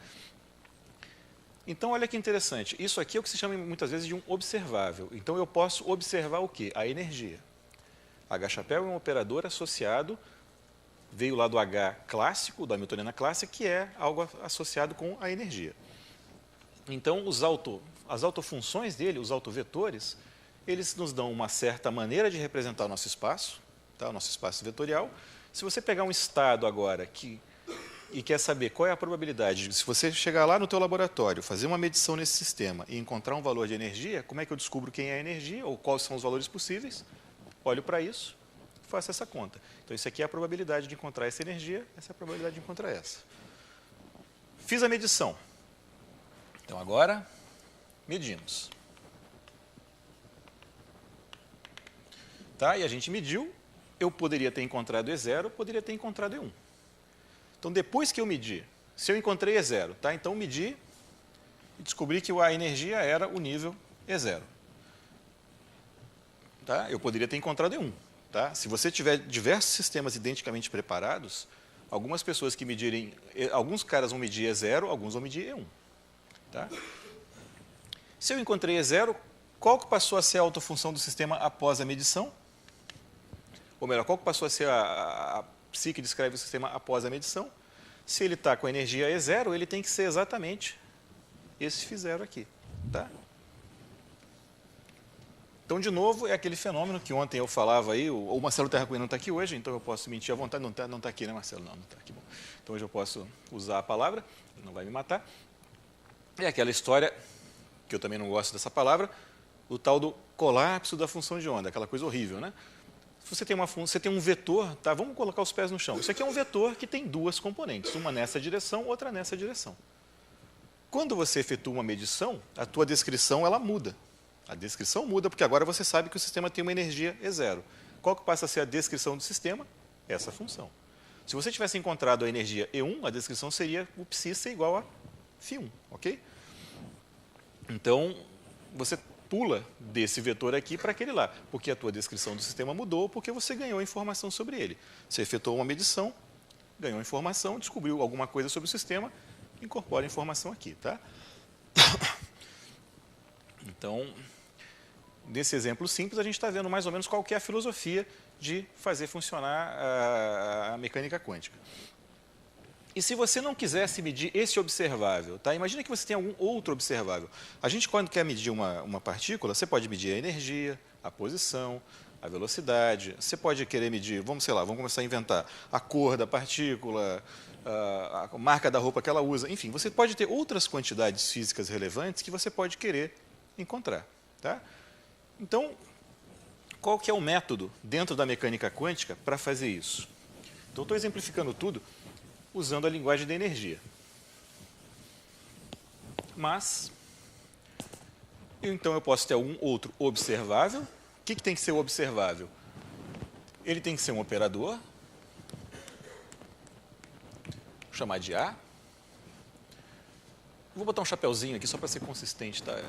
Então, olha que interessante. Isso aqui é o que se chama muitas vezes de um observável. Então, eu posso observar o quê? A energia. H chapéu é um operador associado, veio lá do H clássico, da Hamiltoniana clássica, que é algo associado com a energia. Então, as autofunções dele, os autovetores, eles nos dão uma certa maneira de representar o nosso espaço, tá? O nosso espaço vetorial. Se você pegar um estado agora e quer saber qual é a probabilidade, se você chegar lá no teu laboratório, fazer uma medição nesse sistema e encontrar um valor de energia, como é que eu descubro quem é a energia ou quais são os valores possíveis? Olho para isso, faço essa conta. Então, isso aqui é a probabilidade de encontrar essa energia, essa é a probabilidade de encontrar essa. Fiz a medição. Então, agora, medimos. Tá? E a gente mediu, eu poderia ter encontrado E0, poderia ter encontrado E1. Então, depois que eu medi, se eu encontrei E0, tá? Então medi e descobri que a energia era o nível E0. Tá? Eu poderia ter encontrado E1. Tá? Se você tiver diversos sistemas identicamente preparados, algumas pessoas que medirem, alguns caras vão medir E0, alguns vão medir E1. Tá? Se eu encontrei E0, qual que passou a ser a autofunção do sistema após a medição? Ou melhor, qual que passou a ser a psi que descreve o sistema após a medição? Se ele está com a energia E0, ele tem que ser exatamente esse φ0 aqui. Tá? Então, de novo, é aquele fenômeno que ontem eu falava aí, o Marcelo Terra Cunha não está aqui hoje, então eu posso mentir à vontade. Não está aqui, né, Marcelo? Não está aqui. Bom. Então, hoje eu posso usar a palavra, não vai me matar. É aquela história, que eu também não gosto dessa palavra, o tal do colapso da função de onda, aquela coisa horrível, né? Se você tem um vetor, tá? Vamos colocar os pés no chão. Isso aqui é um vetor que tem duas componentes, uma nessa direção, outra nessa direção. Quando você efetua uma medição, a tua descrição ela muda. A descrição muda porque agora você sabe que o sistema tem uma energia E0. Qual que passa a ser a descrição do sistema? Essa função. Se você tivesse encontrado a energia E1, a descrição seria o psi ser igual a φ1, ok? Então, você pula desse vetor aqui para aquele lá, porque a tua descrição do sistema mudou, porque você ganhou informação sobre ele. Você efetuou uma medição, ganhou informação, descobriu alguma coisa sobre o sistema, incorpora a informação aqui, tá? Então, nesse exemplo simples, a gente está vendo mais ou menos qual que é a filosofia de fazer funcionar a mecânica quântica. E se você não quisesse medir esse observável, tá? Imagina que você tem algum outro observável. A gente, quando quer medir uma partícula, você pode medir a energia, a posição, a velocidade. Você pode querer medir, vamos começar a inventar a cor da partícula, a marca da roupa que ela usa. Enfim, você pode ter outras quantidades físicas relevantes que você pode querer encontrar. Tá? Então, qual que é o método dentro da mecânica quântica para fazer isso? Então, estou exemplificando tudo usando a linguagem da energia. Mas, então eu posso ter algum outro observável. O que tem que ser o observável? Ele tem que ser um operador, vou chamar de A. Vou botar um chapeuzinho aqui só para ser consistente, tá?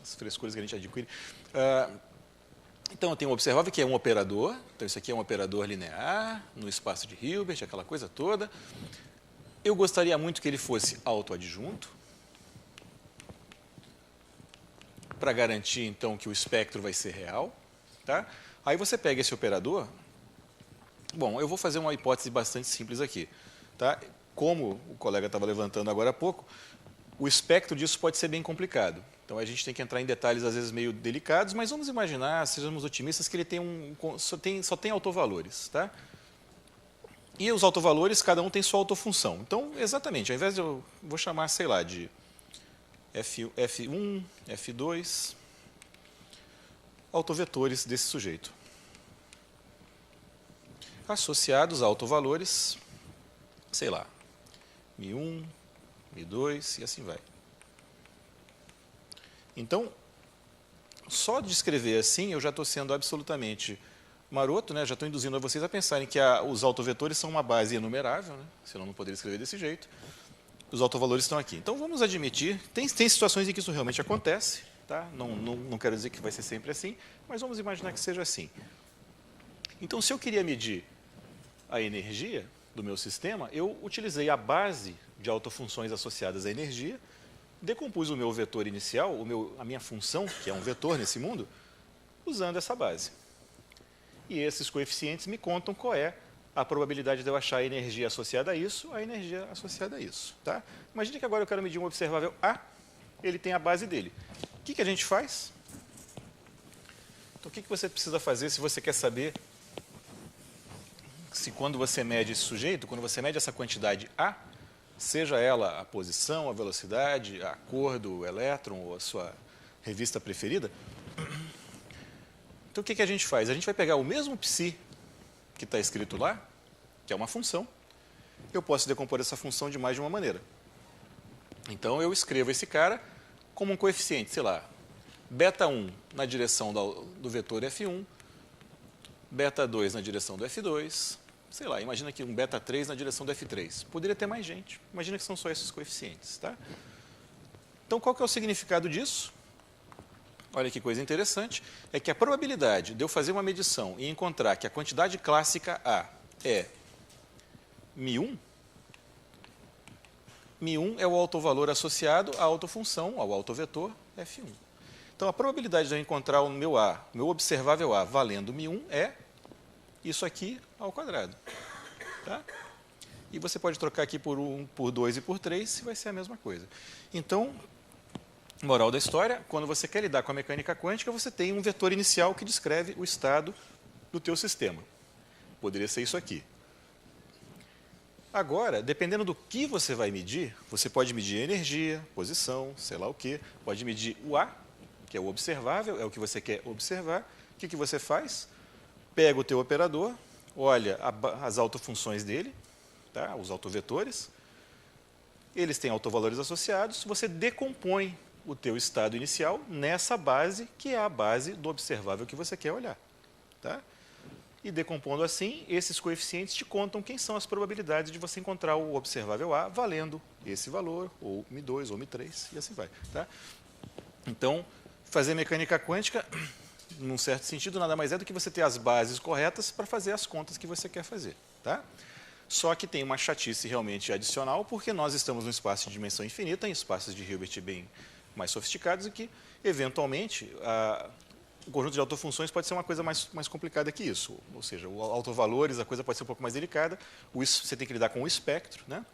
As frescuras que a gente adquire. Então, eu tenho um observável que é um operador. Então, isso aqui é um operador linear, no espaço de Hilbert, aquela coisa toda. Eu gostaria muito que ele fosse autoadjunto, para garantir, então, que o espectro vai ser real. Tá? Aí você pega esse operador. Bom, eu vou fazer uma hipótese bastante simples aqui. Tá? Como o colega estava levantando agora há pouco, o espectro disso pode ser bem complicado. Então, a gente tem que entrar em detalhes, às vezes, meio delicados, mas vamos imaginar, sejamos otimistas, que ele tem só tem autovalores. Tá? E os autovalores, cada um tem sua autofunção. Então, exatamente, ao invés de eu vou chamar, sei lá, de F1, F2, autovetores desse sujeito. Associados a autovalores, sei lá, Mi1, Mi2 e assim vai. Então, só de escrever assim, eu já estou sendo absolutamente maroto, né? Já estou induzindo a vocês a pensarem que os autovetores são uma base enumerável, né? Senão não poderia escrever desse jeito. Os autovalores estão aqui. Então, vamos admitir, tem situações em que isso realmente acontece, tá? Não quero dizer que vai ser sempre assim, mas vamos imaginar que seja assim. Então, se eu queria medir a energia do meu sistema, eu utilizei a base de autofunções associadas à energia, decompus o meu vetor inicial, a minha função, que é um vetor nesse mundo, usando essa base. E esses coeficientes me contam qual é a probabilidade de eu achar a energia associada a isso, a energia associada a isso. Tá? Imagine que agora eu quero medir um observável A, ele tem a base dele. O que a gente faz? Então, o que você precisa fazer se você quer saber se quando você mede esse sujeito, quando você mede essa quantidade A, seja ela a posição, a velocidade, a cor do elétron ou a sua revista preferida. Então, o que a gente faz? A gente vai pegar o mesmo psi que está escrito lá, que é uma função. Eu posso decompor essa função de mais de uma maneira. Então, eu escrevo esse cara como um coeficiente, sei lá, beta1 na direção do vetor F1, beta2 na direção do F2, sei lá, imagina que um beta3 na direção do F3. Poderia ter mais gente. Imagina que são só esses coeficientes. Tá? Então, qual que é o significado disso? olha que coisa interessante, é que a probabilidade de eu fazer uma medição e encontrar que a quantidade clássica A é μ1, μ1 é o autovalor associado à autofunção, ao autovetor f1. Então, a probabilidade de eu encontrar o meu A, meu observável A, valendo μ1 é isso aqui ao quadrado. Tá? E você pode trocar aqui por 1, por 2 e por 3, e vai ser a mesma coisa. Então, moral da história, quando você quer lidar com a mecânica quântica, você tem um vetor inicial que descreve o estado do teu sistema. Poderia ser isso aqui. Agora, dependendo do que você vai medir, você pode medir a energia, posição, sei lá o quê, pode medir o A, que é o observável, é o que você quer observar. O que você faz? Pega o teu operador, olha as autofunções dele, tá? Os autovetores, eles têm autovalores associados, você decompõe o teu estado inicial nessa base, que é a base do observável que você quer olhar. Tá? E decompondo assim, esses coeficientes te contam quem são as probabilidades de você encontrar o observável A valendo esse valor, ou μ2, ou μ3, e assim vai. Tá? Então, fazer mecânica quântica, num certo sentido, nada mais é do que você ter as bases corretas para fazer as contas que você quer fazer. Tá? Só que tem uma chatice realmente adicional, porque nós estamos num espaço de dimensão infinita, em espaços de Hilbert bem mais sofisticados, e que, eventualmente, o conjunto de autofunções pode ser uma coisa mais complicada que isso. Ou seja, o autovalores, a coisa pode ser um pouco mais delicada, você tem que lidar com o espectro, né?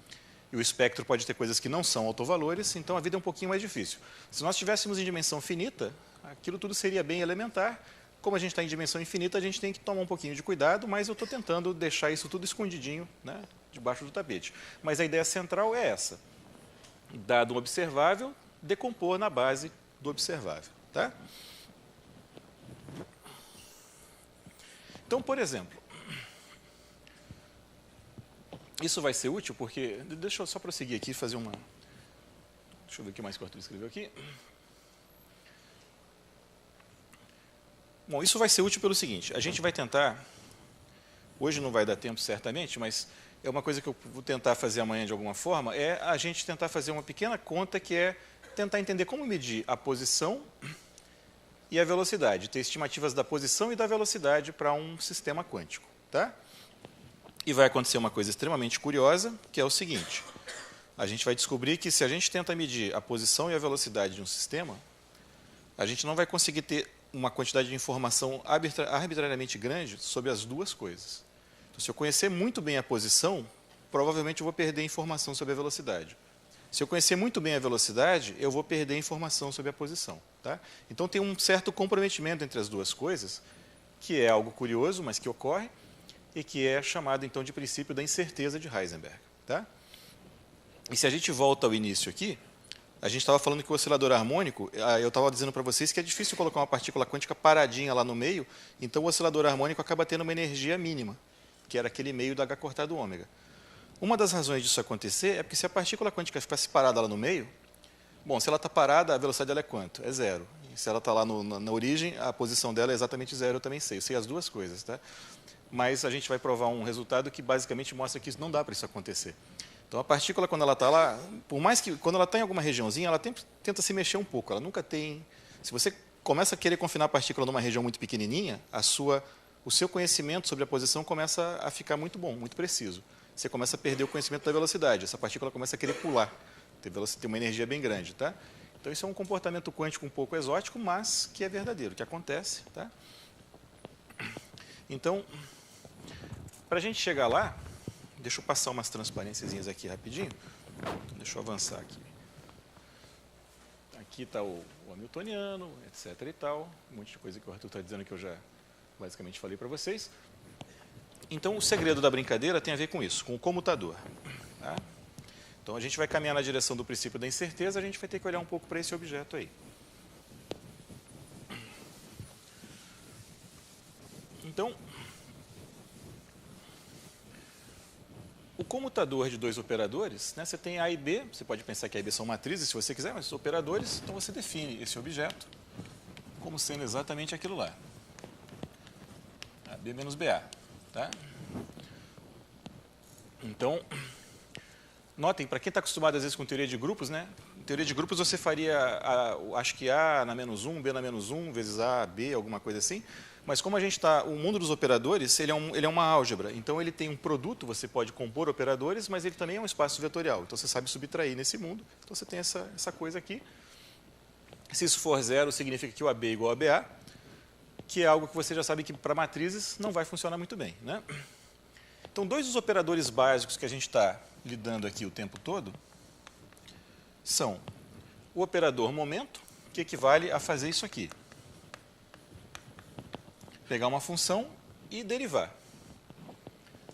E o espectro pode ter coisas que não são autovalores, então a vida é um pouquinho mais difícil. Se nós estivéssemos em dimensão finita, aquilo tudo seria bem elementar. Como a gente está em dimensão infinita, a gente tem que tomar um pouquinho de cuidado, mas eu estou tentando deixar isso tudo escondidinho, né, debaixo do tapete. Mas a ideia central é essa. Dado um observável, decompor na base do observável. Tá? Então, por exemplo, isso vai ser útil porque... Deixa eu só prosseguir aqui e fazer uma... Deixa eu ver o que mais que o Arthur escreveu aqui. Bom, isso vai ser útil pelo seguinte, a gente vai tentar, hoje não vai dar tempo certamente, mas é uma coisa que eu vou tentar fazer amanhã de alguma forma, é a gente tentar fazer uma pequena conta que é tentar entender como medir a posição e a velocidade, ter estimativas da posição e da velocidade para um sistema quântico. Tá? E vai acontecer uma coisa extremamente curiosa, que é o seguinte, a gente vai descobrir que se a gente tenta medir a posição e a velocidade de um sistema, a gente não vai conseguir ter uma quantidade de informação arbitrariamente grande sobre as duas coisas. Então, se eu conhecer muito bem a posição, provavelmente eu vou perder informação sobre a velocidade. Se eu conhecer muito bem a velocidade, eu vou perder informação sobre a posição. Tá? Então, tem um certo comprometimento entre as duas coisas, que é algo curioso, mas que ocorre, e que é chamado, então, de princípio da incerteza de Heisenberg. Tá? E se a gente volta ao início aqui, a gente estava falando que o oscilador harmônico, eu estava dizendo para vocês que é difícil colocar uma partícula quântica paradinha lá no meio, então o oscilador harmônico acaba tendo uma energia mínima, que era aquele meio do H cortado ômega. Uma das razões disso acontecer é porque se a partícula quântica ficasse parada lá no meio, bom, se ela está parada, a velocidade dela é quanto? É zero. E se ela está lá na origem, a posição dela é exatamente zero, eu também sei. Eu sei as duas coisas. Tá? Mas a gente vai provar um resultado que basicamente mostra que não dá para isso acontecer. Então, a partícula, quando ela está lá, por mais que, quando ela está em alguma regiãozinha, ela tenta se mexer um pouco. Ela nunca tem... Se você começa a querer confinar a partícula numa região muito pequenininha, o seu conhecimento sobre a posição começa a ficar muito bom, muito preciso. Você começa a perder o conhecimento da velocidade. Essa partícula começa a querer pular. Tem uma energia bem grande. Tá? Então, isso é um comportamento quântico um pouco exótico, mas que é verdadeiro, que acontece. Tá? Então, para a gente chegar lá, deixa eu passar umas transparênciazinhas aqui rapidinho. Deixa eu avançar aqui. Aqui está o hamiltoniano, etc. e tal. Um monte de coisa que o Arthur está dizendo que eu já basicamente falei para vocês. Então, o segredo da brincadeira tem a ver com isso, com o comutador. Tá? Então, a gente vai caminhar na direção do princípio da incerteza, a gente vai ter que olhar um pouco para esse objeto aí. Então, o comutador de dois operadores, né, você tem A e B, você pode pensar que A e B são matrizes, se você quiser, mas operadores, então você define esse objeto como sendo exatamente aquilo lá. AB menos BA. Tá? Então, notem, para quem está acostumado às vezes com teoria de grupos, né, teoria de grupos você faria, acho que A na menos 1, B na menos 1, vezes A, B, alguma coisa assim. Mas como a gente está, o mundo dos operadores, ele é uma álgebra. Então, ele tem um produto, você pode compor operadores, mas ele também é um espaço vetorial. Então, você sabe subtrair nesse mundo. Então, você tem essa coisa aqui. Se isso for zero, significa que o AB é igual a BA, que é algo que você já sabe que para matrizes não vai funcionar muito bem, né? Então, dois dos operadores básicos que a gente está lidando aqui o tempo todo são o operador momento, que equivale a fazer isso aqui. Pegar uma função e derivar.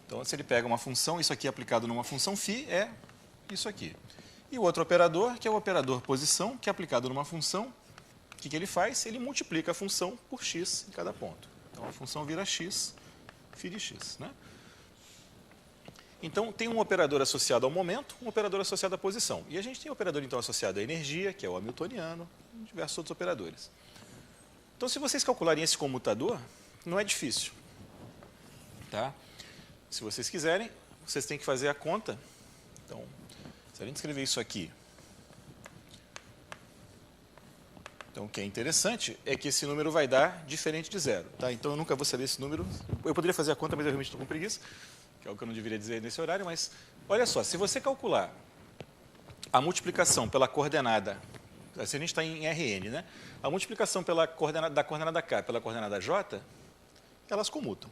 Então, se ele pega uma função, isso aqui aplicado numa função φ é isso aqui. E o outro operador, que é o operador posição, que é aplicado numa função, o que ele faz? Ele multiplica a função por x em cada ponto. Então, a função vira x, φ de x, né? Então, tem um operador associado ao momento, um operador associado à posição. E a gente tem um operador, então, associado à energia, que é o hamiltoniano, e diversos outros operadores. Então, se vocês calcularem esse comutador, não é difícil. Tá? Se vocês quiserem, vocês têm que fazer a conta. Então, se a gente escrever isso aqui, então, o que é interessante é que esse número vai dar diferente de zero. Tá? Então, eu nunca vou saber esse número. Eu poderia fazer a conta, mas eu realmente estou com preguiça, que é o que eu não deveria dizer nesse horário. Mas, olha só, se você calcular a multiplicação pela coordenada, se a gente está em Rn, né? A multiplicação da coordenada k pela coordenada j, elas comutam.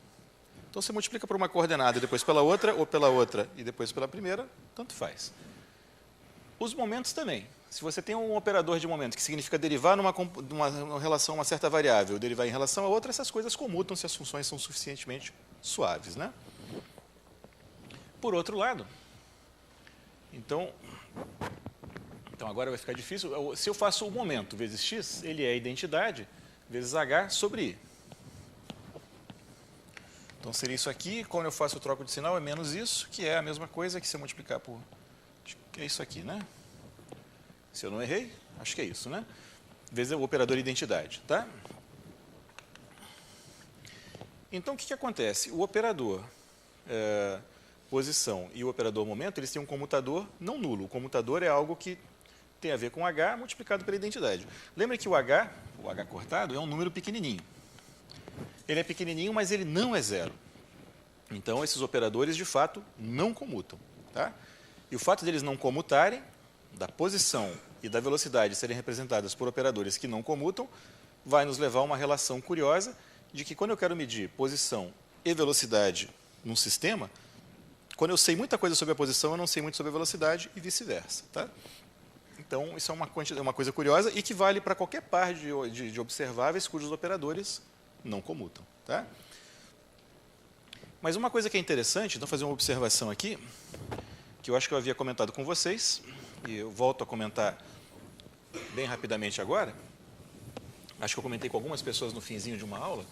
Então, você multiplica por uma coordenada e depois pela outra, ou pela outra e depois pela primeira, tanto faz. Os momentos também. Se você tem um operador de momento que significa derivar numa relação a uma certa variável, derivar em relação a outra, essas coisas comutam se as funções são suficientemente suaves, né? Por outro lado, então agora vai ficar difícil. Se eu faço o momento vezes x, ele é a identidade vezes h sobre i. Então, seria isso aqui. Quando eu faço o troco de sinal, é menos isso, que é a mesma coisa que se eu multiplicar por... Acho que é isso aqui, né? Se eu não errei, acho que é isso, né? Vezes o operador identidade, tá? Então, o que acontece? O operador posição e o operador momento, eles têm um comutador não nulo. O comutador é algo que tem a ver com h multiplicado pela identidade. Lembra que o h cortado, é um número pequenininho. Ele é pequenininho, mas ele não é zero. Então, esses operadores, de fato, não comutam. Tá? E o fato deles não comutarem, da posição e da velocidade serem representadas por operadores que não comutam, vai nos levar a uma relação curiosa de que, quando eu quero medir posição e velocidade num sistema, quando eu sei muita coisa sobre a posição, eu não sei muito sobre a velocidade e vice-versa. Tá? Então, isso é uma coisa curiosa e que vale para qualquer par de observáveis cujos operadores não comutam. Tá? Mas uma coisa que é interessante, então, fazer uma observação aqui, que eu acho que eu havia comentado com vocês, e eu volto a comentar bem rapidamente agora. Acho que eu comentei com algumas pessoas no finzinho de uma aula.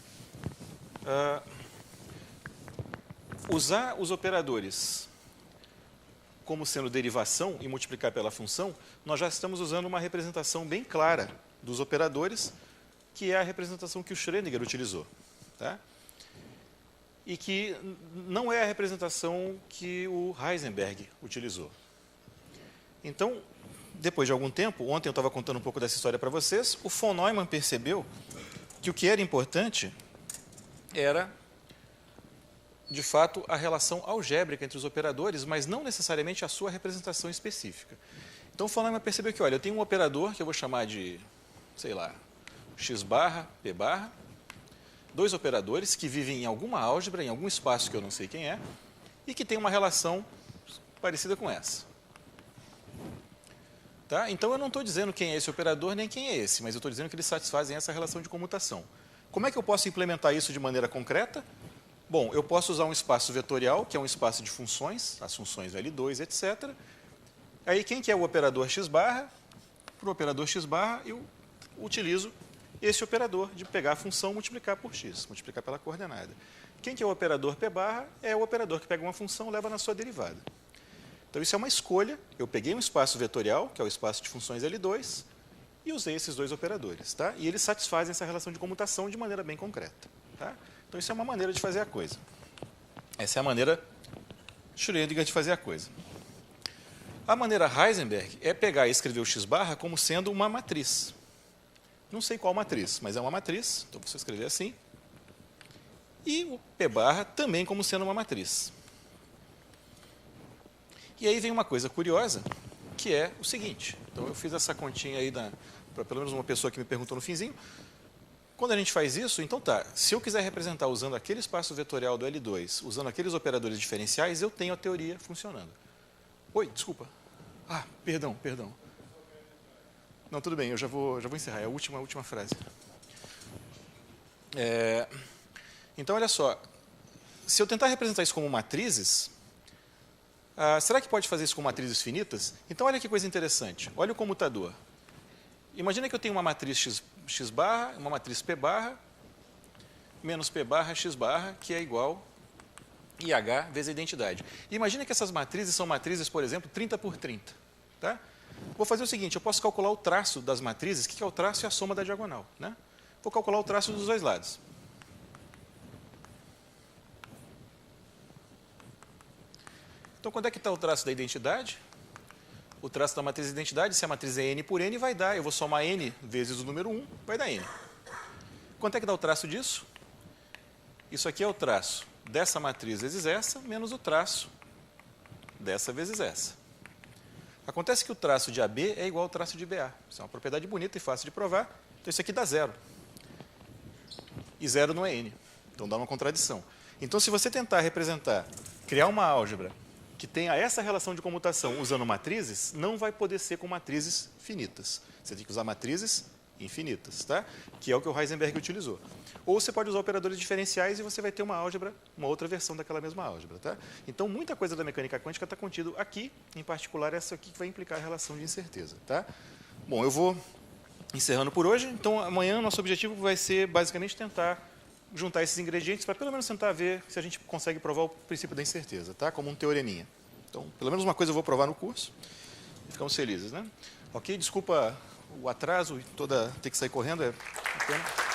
Usar os operadores como sendo derivação e multiplicar pela função, nós já estamos usando uma representação bem clara dos operadores, que é a representação que o Schrödinger utilizou. Tá? E que não é a representação que o Heisenberg utilizou. Então, depois de algum tempo, ontem eu estava contando um pouco dessa história para vocês, o von Neumann percebeu que o que era importante era, de fato, a relação algébrica entre os operadores, mas não necessariamente a sua representação específica. Então, o von Neumann percebeu que, olha, eu tenho um operador que eu vou chamar de, sei lá, x barra, p barra, dois operadores que vivem em alguma álgebra, em algum espaço que eu não sei quem é, e que tem uma relação parecida com essa. Tá? Então, eu não estou dizendo quem é esse operador nem quem é esse, mas eu estou dizendo que eles satisfazem essa relação de comutação. Como é que eu posso implementar isso de maneira concreta? Bom, eu posso usar um espaço vetorial, que é um espaço de funções, as funções L2, etc. Aí, quem que é o operador x barra? Para o operador x barra, eu utilizo esse operador de pegar a função e multiplicar por x, multiplicar pela coordenada. Quem que é o operador p barra? É o operador que pega uma função e leva na sua derivada. Então, isso é uma escolha. Eu peguei um espaço vetorial, que é o espaço de funções L2, e usei esses dois operadores. Tá? E eles satisfazem essa relação de comutação de maneira bem concreta. Tá? Então, isso é uma maneira de fazer a coisa. Essa é a maneira Schrödinger de fazer a coisa. A maneira Heisenberg é pegar e escrever o x-barra como sendo uma matriz. Não sei qual matriz, mas é uma matriz, então você escrever assim. E o p-barra também como sendo uma matriz. E aí vem uma coisa curiosa, que é o seguinte. Então, eu fiz essa continha aí para pelo menos uma pessoa que me perguntou no finzinho. Quando a gente faz isso, então tá, se eu quiser representar usando aquele espaço vetorial do L2, usando aqueles operadores diferenciais, eu tenho a teoria funcionando. Oi, desculpa. Ah, perdão. Não, tudo bem, eu já vou encerrar, é a última frase. Então, olha só, se eu tentar representar isso como matrizes, será que pode fazer isso com matrizes finitas? Então, olha que coisa interessante, olha o comutador. Imagina que eu tenho uma matriz x-barra, uma matriz p-barra, menos p-barra, x-barra, que é igual IH vezes a identidade. E imagina que essas matrizes são matrizes, por exemplo, 30 por 30. Tá? Vou fazer o seguinte, eu posso calcular o traço das matrizes, o que é o traço? É a soma da diagonal. Né? Vou calcular o traço dos dois lados. Então, quando é que está o traço da identidade? O traço da matriz de identidade, se a matriz é n por n, vai dar, eu vou somar n vezes o número 1, vai dar n. Quanto é que dá o traço disso? Isso aqui é o traço dessa matriz vezes essa, menos o traço dessa vezes essa. Acontece que o traço de AB é igual ao traço de BA. Isso é uma propriedade bonita e fácil de provar. Então, isso aqui dá zero. E zero não é n. Então, dá uma contradição. Então, se você tentar representar, criar uma álgebra que tenha essa relação de comutação usando matrizes, não vai poder ser com matrizes finitas. Você tem que usar matrizes infinitas, tá? Que é o que o Heisenberg utilizou. Ou você pode usar operadores diferenciais e você vai ter uma álgebra, uma outra versão daquela mesma álgebra. Tá? Então, muita coisa da mecânica quântica está contido aqui, em particular essa aqui que vai implicar a relação de incerteza. Tá? Bom, eu vou encerrando por hoje. Então, amanhã nosso objetivo vai ser basicamente tentar juntar esses ingredientes para pelo menos tentar ver se a gente consegue provar o princípio da incerteza, tá? Como um teoreminha. Então, pelo menos uma coisa eu vou provar no curso. Ficamos felizes, né? Ok? Desculpa o atraso e ter que sair correndo. É pena.